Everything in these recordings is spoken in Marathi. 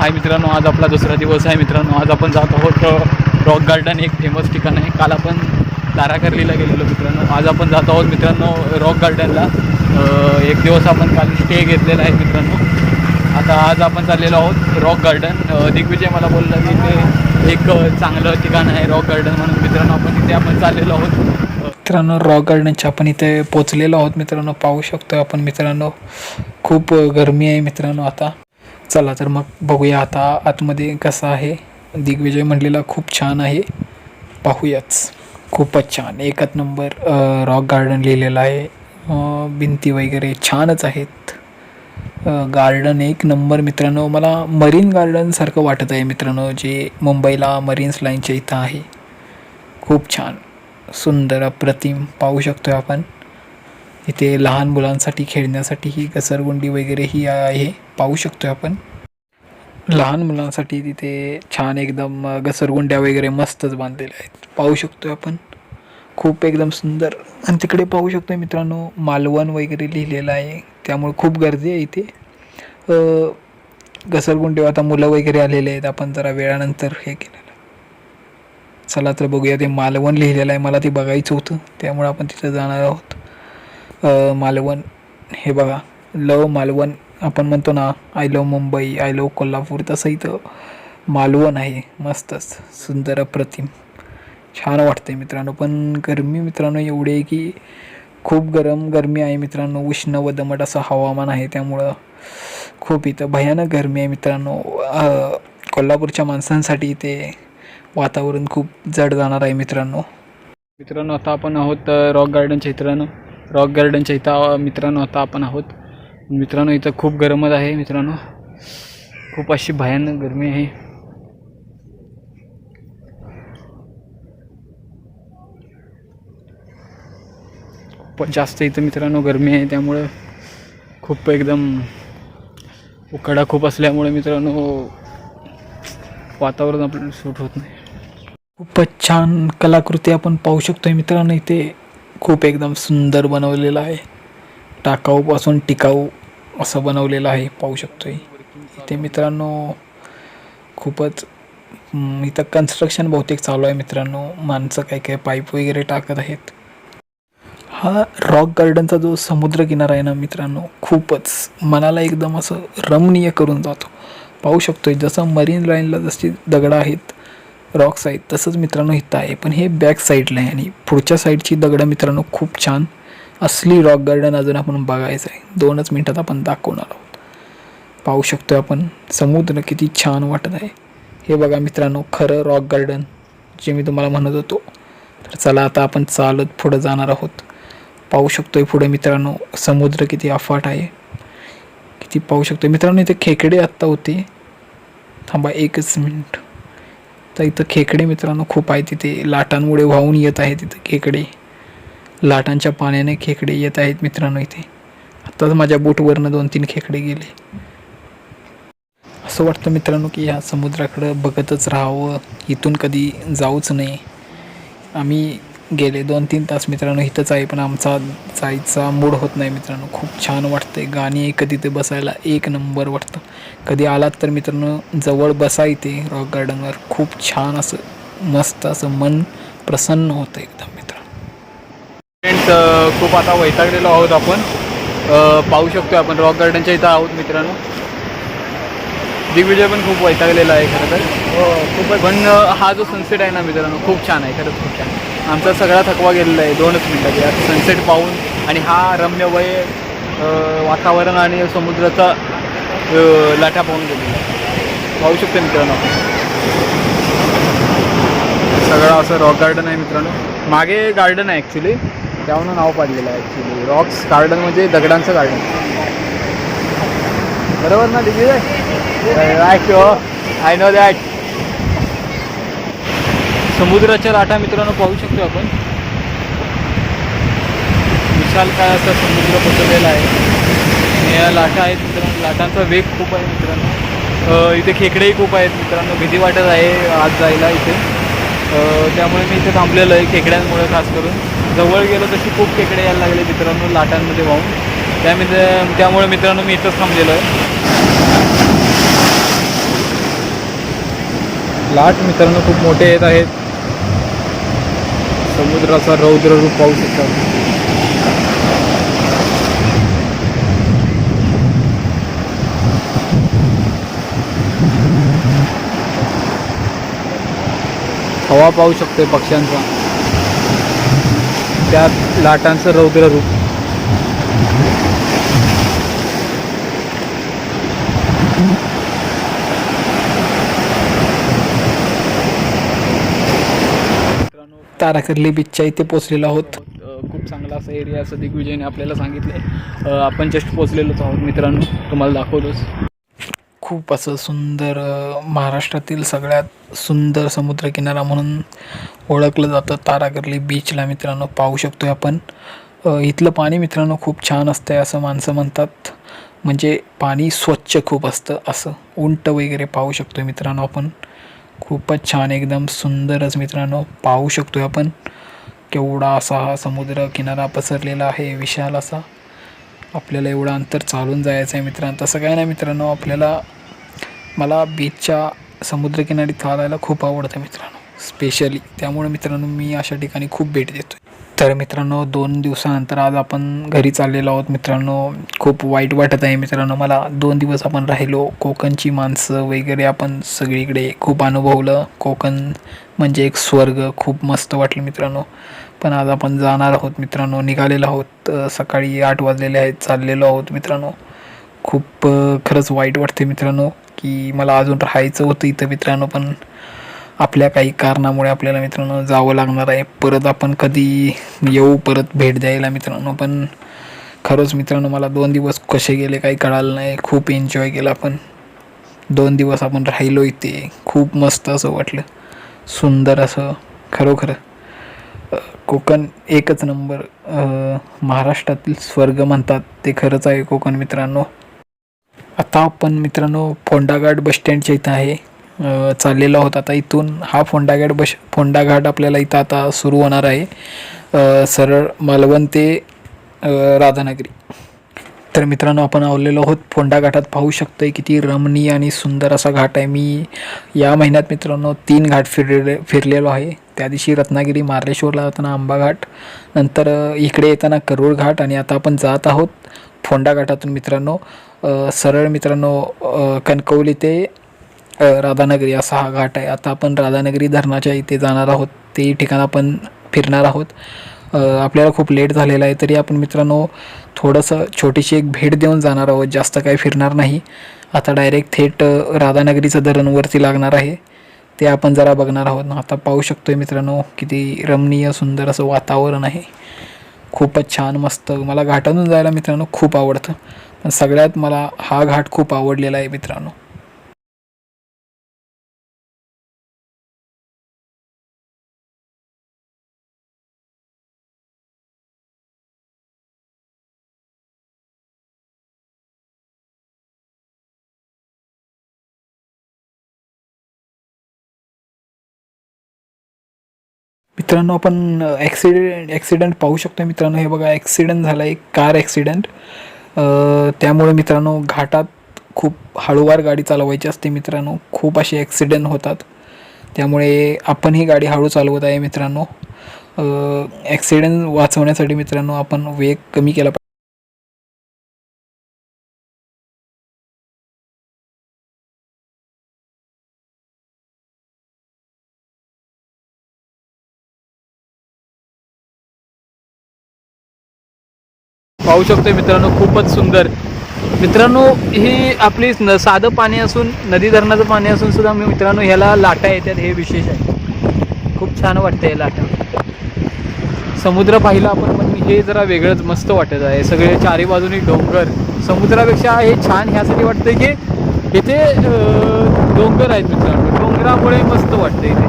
हाय मित्रांनो, आज आपला दुसरा दिवस आहे मित्रांनो. आज आपण जात आहोत रॉक गार्डन, एक फेमस ठिकाण आहे. काल आपण ताराकर्लीला गेलेलो मित्रांनो. आज आपण जात आहोत मित्रांनो रॉक गार्डनला. एक दिवस आपण काल स्टे घेतलेला आहे मित्रांनो. आता आज आपण चाललेलो आहोत रॉक गार्डन. दिग्विजय मला बोलला की ते एक चांगलं ठिकाण आहे रॉक गार्डन म्हणून. मित्रांनो आपण चाललेलो आहोत. मित्रांनो रॉक गार्डनच्या आपण इथे पोचलेलो आहोत मित्रांनो. पाहू शकतो आपण मित्रांनो, खूप गरमी आहे मित्रांनो. आता चला तर मग बघूया आता आतमध्ये कसं आहे. दिग्विजय म्हणलेला खूप छान आहे, पाहूयाच. खूपच छान, एकच नंबर रॉक गार्डन लिहिलेलं आहे. भिंती वगैरे छानच आहेत. गार्डन एक नंबर मित्रांनो. मला मरीन गार्डन सारखं वाटत आहे मित्रांनो, जे मुंबईला मरीन्स लाईनच्या इथं आहे. खूप छान, सुंदर, अप्रतिम. पाहू शकतो आपण इथे लहान मुलांसाठी खेळण्यासाठी ही घसरगुंडी वगैरे ही आहे. पाहू शकतो आपण लहान मुलांसाठी तिथे छान एकदम घसरगुंड्या वगैरे मस्तच बांधलेल्या आहेत. पाहू शकतो आपण, खूप एकदम सुंदर. आणि तिकडे पाहू शकतो मित्रांनो मालवण वगैरे लिहिलेलं आहे, त्यामुळे खूप गर्दी आहे इथे. घसरगुंडी आता मुलं वगैरे आलेले आहेत. आपण जरा वेळानंतर हे केलेलं. चला तर बघूया. ते मालवण लिहिलेलं आहे, मला ते बघायचं होतं, त्यामुळे आपण तिथं जाणार आहोत. मालवण हे बघा, लव मालवण आपण म्हणतो ना, I love Mumbai, I love Kolhapur, तसं इथं मालवण आहे. मस्तच सुंदर, अप्रतिम, छान वाटतंय मित्रांनो. पण गरमी मित्रांनो एवढी आहे की खूप गरमी आहे मित्रांनो. उष्ण व दमट असं हवामान आहे, त्यामुळं खूप इथं भयानक गरमी आहे मित्रांनो. कोल्हापूरच्या माणसांसाठी इथे वातावरण खूप जड जाणार आहे मित्रांनो. आता आपण आहोत रॉक गार्डनच्या इथं मित्रांनो. आता आपण आहोत मित्रांनो. इथं खूप गरमच आहे मित्रांनो, खूप अशी भयानक गरमी आहे. खूपच जास्त इथं मित्रांनो गरमी आहे, त्यामुळं खूप एकदम उकाडा खूप असल्यामुळे मित्रांनो वातावरण आपल्याला सूट होत नाही. खूपच छान कलाकृती आपण पाहू शकतोय मित्रांनो. इथे खूप एकदम सुंदर बनवलेलं आहे. टाकाऊपासून टिकाऊ असं बनवलेलं आहे, पाहू शकतोय इथे मित्रांनो. खूपच इथं कन्स्ट्रक्शन बहुतेक चालू आहे मित्रांनो. माणसं काय पाईप वगैरे टाकत आहेत. हा रॉक गार्डनचा जो समुद्रकिनारा आहे ना मित्रांनो, खूपच मनाला एकदम असं रमणीय करून जातो. पाहू शकतोय जसं मरीन लाईनला जशी दगडं आहेत, रॉक्स आहेत, तसंच मित्रांनो इथं आहे. पण हे बॅक साईडला आहे आणि पुढच्या साईडची दगडं मित्रांनो खूप छान. असली रॉक गार्डन अजून आपण बघायचं आहे. 2च मिनटात आपण दाखवणार आहोत. पाहू शकतो आपण समुद्र किती छान वाटत आहे. हे बघा मित्रांनो, खरं रॉक गार्डन जे मी तुम्हाला म्हणत होतो. तर चला आता आपण चालत पुढं जाणार आहोत. पाहू शकतोय पुढे मित्रांनो समुद्र किती अफाट आहे, किती पाहू शकतोय मित्रांनो. इथे खेकडे आत्ता होते, थांबा एकच मिनिट. तर इथं खेकडे मित्रांनो खूप आहेत. तिथे लाटांमुळे वाहून येत आहेत तिथं खेकडे. लाटांच्या पाण्याने खेकडे येत आहेत मित्रांनो इथे. आत्ताच माझ्या बोटवरनं 2-3 खेकडे गेले. असं वाटतं मित्रांनो की ह्या समुद्राकडं बघतच राहावं, इथून कधी जाऊच नाही. आम्ही गेले 2-3 तास मित्रांनो इथंच आहे, पण आमचा जायचा मूड होत नाही मित्रांनो. खूप छान वाटतंय. गाणी ऐकत इथे बसायला एक नंबर वाटतं. कधी आलात तर मित्रांनो जवळ बसा इथे रॉक गार्डनवर. खूप छान असं मस्त असं मन प्रसन्न होतं एकदम मित्रांनो. फ्रेंड्स खूप आता वैतागलेलो आहोत आपण. पाहू शकतो आपण रॉक गार्डनच्या इथं आहोत मित्रांनो. दिग्विजय पण खूप वैतागलेला आहे खरं तर. खूप, पण हा जो सनसेट आहे ना मित्रांनो खूप छान आहे, खरंच खूप छान. आमचा सगळा थकवा गेलेला आहे 2च मिनटात यार सनसेट पाहून. आणि हा रम्यमय वातावरण आणि समुद्राचा लाटा पाहून गेलेला आहे. पाहू शकतो मित्रांनो सगळं असं रॉक गार्डन आहे मित्रांनो. मागे गार्डन आहे ॲक्च्युली, त्यावरून नाव पाडलेलं आहे ॲक्च्युली. रॉक्स गार्डन म्हणजे दगडांचं गार्डन, बरोबर ना दिग्विजय? I know that. समुद्राच्या लाटा मित्रांनो पाहू शकतो आपण. विशाल काय असा समुद्र पसरलेला आहे आणि या लाटा आहेत मित्रांनो. लाटांचा वेग खूप आहे मित्रांनो. इथे खेकडेही खूप आहेत मित्रांनो. भीती वाटत आहे आज जायला इथे, त्यामुळे मी इथे थांबलेलो आहे खेकड्यांमुळे खास करून. जवळ गेलो तशी खूप खेकडे यायला लागले मित्रांनो लाटांमध्ये वाहून. त्यामुळे मित्रांनो मी इथंच थांबलेलो आहे. लाट मित्रांनो खूप मोठे येत आहेत. समुद्राचा रौद्र रूप पाहू शकता. हवा पाहू शकतोय पक्ष्यांचा, त्यात लाटांचं रौद्र रूप. ताराकर्ली बीचच्या इथे पोचलेलो आहोत. खूप चांगला असा एरिया असं दिग्विजयने आपल्याला सांगितलं. आपण जस्ट पोचलेलोच आहोत मित्रांनो, तुम्हाला दाखवतोच. खूप असं सुंदर, महाराष्ट्रातील सगळ्यात सुंदर समुद्रकिनारा म्हणून ओळखलं जातं ताराकर्ली बीचला मित्रांनो. पाहू शकतोय आपण इथलं पाणी मित्रांनो खूप छान असतंय असं माणसं म्हणतात. म्हणजे पाणी स्वच्छ खूप असतं, असं उंट वगैरे पाहू शकतोय मित्रांनो आपण. खूपच छान, एकदम सुंदरच मित्रांनो. पाहू शकतोय आपण केवढा असा हा समुद्र किनारा पसरलेला आहे, विशाल असा. आपल्याला एवढं अंतर चालून जायचं आहे मित्रांनो. तसं काय नाही मित्रांनो, मला बीचच्या समुद्रकिनारी चालायला खूप आवडतं मित्रांनो, स्पेशली. त्यामुळे मित्रांनो मी अशा ठिकाणी खूप भेट देतो. तर मित्रांनो 2 दिवसानंतर आज आपण घरी चाललेलो आहोत मित्रांनो. खूप वाईट वाटत आहे मित्रांनो मला. 2 दिवस आपण राहिलो, कोकणची माणसं वगैरे आपण सगळीकडे खूप अनुभवलं. कोकण म्हणजे एक स्वर्ग, खूप मस्त वाटलं मित्रांनो. पण आज आपण जाणार आहोत मित्रांनो, निघालेलो आहोत. सकाळी 8 वाजलेले आहेत, चाललेलो आहोत मित्रांनो. खूप खरंच वाईट वाटते मित्रांनो की मला अजून राहायचं होतं इथं मित्रांनो, पण आपल्या काही कारणामुळे आपल्याला मित्रांनो जावं लागणार आहे. परत आपण कधी येऊ परत भेट द्यायला मित्रांनो. पण खरंच मित्रांनो मला 2 दिवस कसे गेले काही कळालं नाही. खूप एन्जॉय केला आपण. 2 दिवस आपण राहिलो इथे, खूप मस्त असं वाटलं, सुंदर असं. खरोखर कोकण एकच नंबर. महाराष्ट्रातील स्वर्ग म्हणतात ते खरंच आहे कोकण मित्रांनो. आता आपण मित्रांनो फोंडाघाट बसस्टँडच्या इथं आहे. चाललेलो आहोत आता इथून. हा फोंडाघाट आपल्याला इथं आता सुरू होणार आहे, सरळ मालवण ते राधानगरी. तर मित्रांनो आपण आलेलो आहोत फोंडा घाटात. पाहू शकतोय किती रमणीय आणि सुंदर असा घाट आहे. मी या महिन्यात मित्रांनो 3 घाट फिरलेलो आहे. त्या दिवशी रत्नागिरी मार्लेश्वरला जाताना आंबा घाट, नंतर इकडे येताना करूळ घाट, आणि आता आपण जात आहोत फोंडा घाटातून मित्रांनो. सरळ मित्रांनो कणकवली ते राधानगरी असा हा घाट आहे. आता आपण राधानगरी धरणाच्या इथे जाणार आहोत, ते ठिकाण आपण फिरणार आहोत. आपल्याला खूप लेट झालेला आहे, तरी आपण मित्रांनो थोडंसं छोटीशी एक भेट देऊन जाणार आहोत, जास्त काही फिरणार नाही. आता डायरेक्ट थेट राधानगरीचं धरण वरती लागणार आहे, ते आपण जरा बघणार आहोत. आता पाहू शकतोय मित्रांनो किती रमणीय सुंदर असं वातावरण आहे. खूपच छान, मस्त. मला घाटातून जायला मित्रांनो खूप आवडतं, पण सगळ्यात मला हा घाट खूप आवडलेला आहे मित्रांनो. मित्रांनो आपण ॲक्सिडेंट पाहू शकतो मित्रांनो. हे बघा, ॲक्सिडेंट झाला, एक कार ॲक्सिडेंट. त्यामुळे मित्रांनो घाटात खूप हळूवार गाडी चालवायची असते मित्रांनो. खूप असे ॲक्सिडेंट होतात, त्यामुळे आपण ही गाडी हळू चालवत आहे मित्रांनो. ॲक्सिडेंट वाचवण्यासाठी मित्रांनो आपण वेग कमी केला पाहिजे. पाहू शकतोय मित्रांनो खूपच सुंदर. मित्रांनो ही आपली साधं पाणी असून, नदी धरणाचं पाणी असून सुद्धा मित्रांनो ह्याला लाटा येतात, हे विशेष आहे. खूप छान वाटतं हे लाटा. समुद्र पाहिला आपण, पण हे जरा वेगळंच मस्त वाटत आहे. सगळे चारी बाजूनी डोंगर. समुद्रापेक्षा हे छान ह्यासाठी वाटतंय की इथे डोंगर आहेत मित्रांनो. डोंगरामुळे मस्त वाटतं इथे.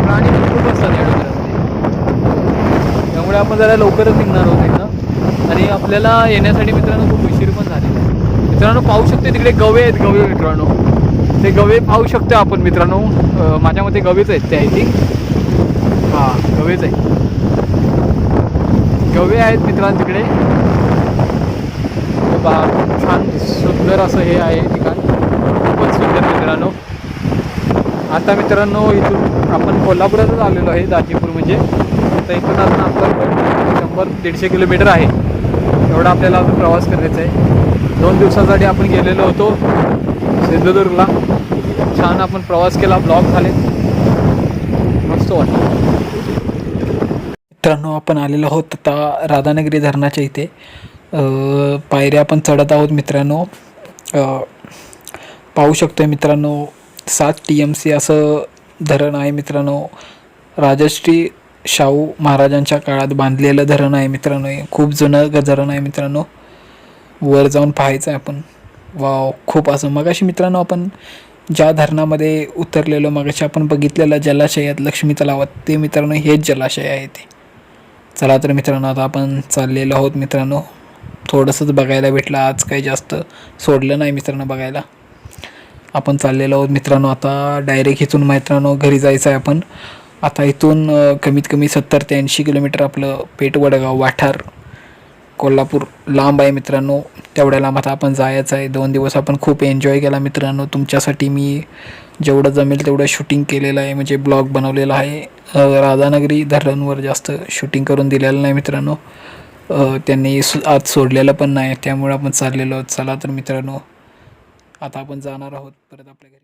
प्राणी पण खूप असतात या डोंगरामध्ये, त्यामुळे आपण जरा लवकरच निघणार आहोत इथं. आणि आपल्याला येण्यासाठी मित्रांनो खूप उशीर पण झालेला आहे. मित्रांनो पाहू शकतो तिकडे गवे आहेत, गवे मित्रांनो. ते गवे पाहू शकतो आपण मित्रांनो. माझ्या मते गवेच आहेत ते, आय थिंक. हां, गवेच आहेत, गवे आहेत मित्रांनो तिकडे. छान सुंदर असं हे आहे ठिकाण, खूपच सुंदर मित्रांनो. आता मित्रांनो इथून आपण कोल्हापुरातच आलेलो आहे, दाजीपूर म्हणजे. आता इथून अजून आपलं 100-150 किलोमीटर आहे. एवढा आपल्याला अजून प्रवास करायचा आहे. 2 दिवसासाठी आपण गेलेलो होतो सिंधुदुर्गला. छान आपण प्रवास केला, ब्लॉग झाले, मस्त वाटलं. मित्रांनो आपण आलेलो आहोत आता राधानगरी धरणाच्या इथे. पायऱ्या आपण चढत आहोत मित्रांनो. पाहू शकतोय मित्रांनो 7 TMC असं धरण आहे मित्रांनो. राजश्री शाहू महाराजांच्या काळात बांधलेलं धरण आहे मित्रांनो. खूप जुनं धरण आहे मित्रांनो. वर जाऊन पाहायचं आहे आपण. वाव, खूप असं. मगाशी मित्रांनो आपण ज्या धरणामध्ये उतरलेलो, मगाशी आपण बघितलेलं जलाशयात लक्ष्मी तलावात, ते मित्रांनो हेच जलाशय आहे ते. चला तर मित्रांनो आता आपण चाललेलो आहोत मित्रांनो. थोडंसंच बघायला भेटलं आज, काही जास्त सोडलं नाही मित्रांनो बघायला. आपण चाललेलो आहोत मित्रांनो. आता डायरेक्ट इथून मित्रांनो घरी जायचं आहे आपण. आता इथून कमीत कमी 70 ते 80 किलोमीटर आपलं पेठ, वडगाव, वाठार, कोल्हापूर लांब आहे मित्रांनो. तेवढ्या लांब आता आपण जायचं आहे. 2 दिवस आपण खूप एन्जॉय केला मित्रांनो. तुमच्यासाठी मी जेवढं जमेल तेवढं शूटिंग केलेलं आहे, म्हणजे ब्लॉग बनवलेला आहे. राधानगरी धरणवर जास्त शूटिंग करून दिलेलं नाही मित्रांनो. त्यांनी आज सोडलेलं पण नाही, त्यामुळे आपण चाललेलो आहोत. चला तर मित्रांनो आता आपण जाणार आहोत परत आपल्या घरी.